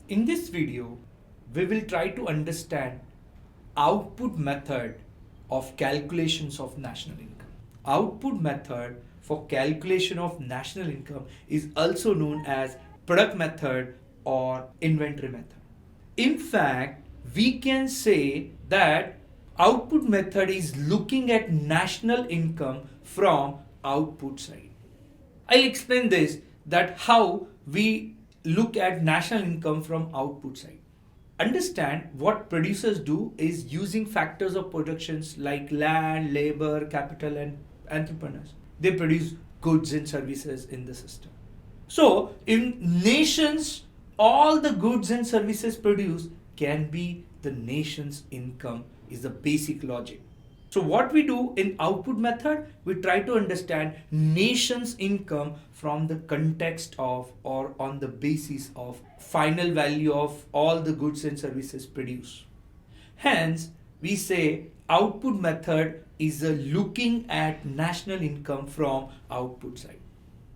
In this video, we will try to understand output method of calculations of national income. Output method for calculation of national income is also known as product method or inventory method. In fact, we can say that output method is looking at national income from output side. I'll explain this that how we look at national income from output side. Understand what producers do is using factors of productions like land, labor, capital and entrepreneurs. They produce goods and services in the system. So, in nations, all the goods and services produced can be the nation's income is the basic logic. So what we do in output method, we try to understand nation's income from the context of or on the basis of final value of all the goods and services produced. Hence, we say output method is a looking at national income from output side.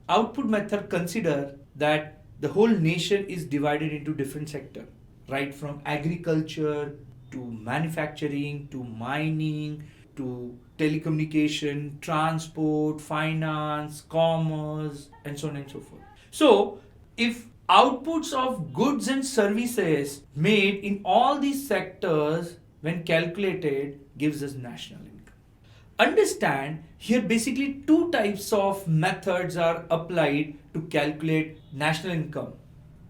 Output method consider that the whole nation is divided into different sector, right from agriculture to manufacturing to mining to telecommunication, transport, finance, commerce, and so on and so forth. So, if outputs of goods and services made in all these sectors when calculated gives us national income. Understand here basically two types of methods are applied to calculate national income.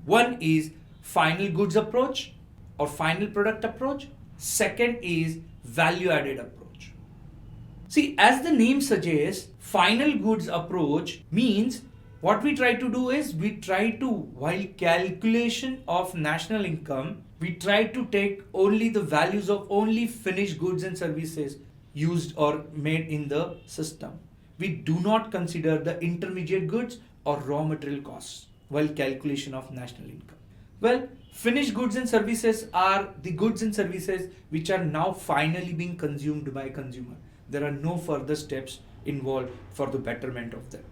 One is final goods approach or final product approach. Second is value added approach. See, as the name suggests, final goods approach means what we try to do is we try to, while calculation of national income, we try to take only the values of only finished goods and services used or made in the system. We do not consider the intermediate goods or raw material costs while calculation of national income. Well, finished goods and services are the goods and services which are now finally being consumed by consumer. There are no further steps involved for the betterment of them.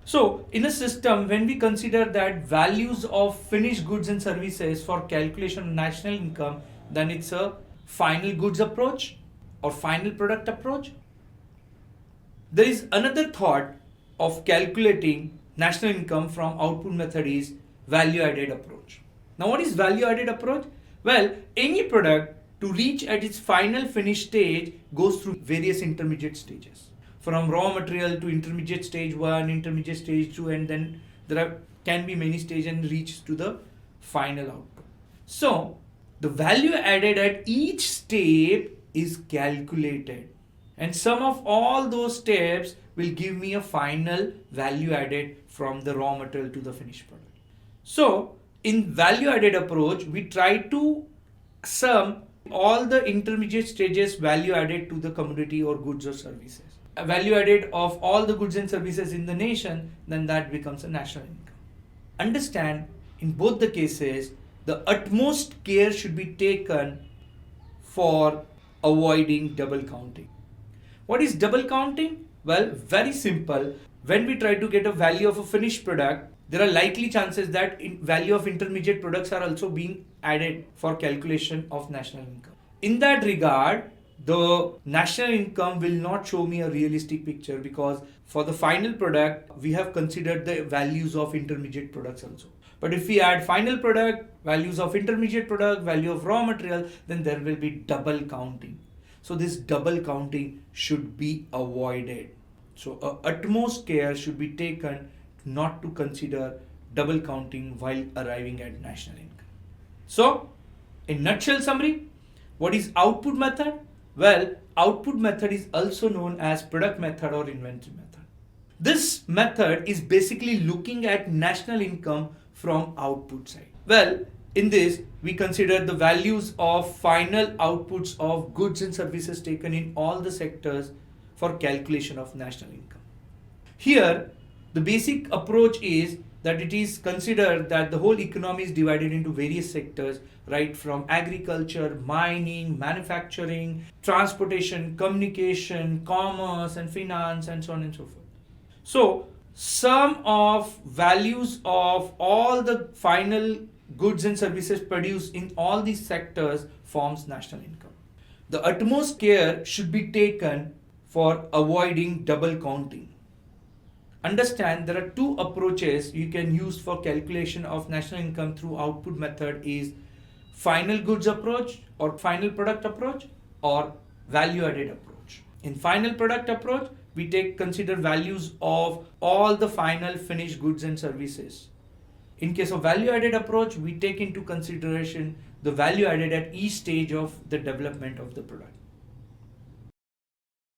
So, in a system, when we consider that values of finished goods and services for calculation of national income, then it's a final goods approach or final product approach. There is another thought of calculating national income from output method is value added approach. Now, what is value added approach? Well, any product to reach at its final finish stage goes through various intermediate stages. From raw material to intermediate stage 1, intermediate stage 2, and then can be many stages and reach to the final output. So, the value added at each step is calculated, and sum of all those steps will give me a final value added from the raw material to the finished product. So, in value added approach, we try to sum all the intermediate stages value added to the commodity or goods or services. A value added of all the goods and services in the nation, then that becomes a national income. Understand, in both the cases, the utmost care should be taken for avoiding double counting. What is double counting? Well, very simple. When we try to get a value of a finished product, there are likely chances that value of intermediate products are also being added for calculation of national income. In that regard, the national income will not show me a realistic picture because for the final product, we have considered the values of intermediate products also. But if we add final product, values of intermediate product, value of raw material, then there will be double counting. So this double counting should be avoided. So utmost care should be taken not to consider double counting while arriving at national income. So, in nutshell summary, what is output method? Well, output method is also known as product method or inventory method. This method is basically looking at national income from output side. Well, in this, we consider the values of final outputs of goods and services taken in all the sectors for calculation of national income. Here, the basic approach is that it is considered that the whole economy is divided into various sectors, right from agriculture, mining, manufacturing, transportation, communication, commerce and finance and so on and so forth. So, sum of values of all the final goods and services produced in all these sectors forms national income. The utmost care should be taken for avoiding double counting. Understand there are two approaches you can use for calculation of national income through output method is final goods approach or final product approach or value added approach. In final product approach, we consider values of all the final finished goods and services. In case of value added approach, we take into consideration the value added at each stage of the development of the product.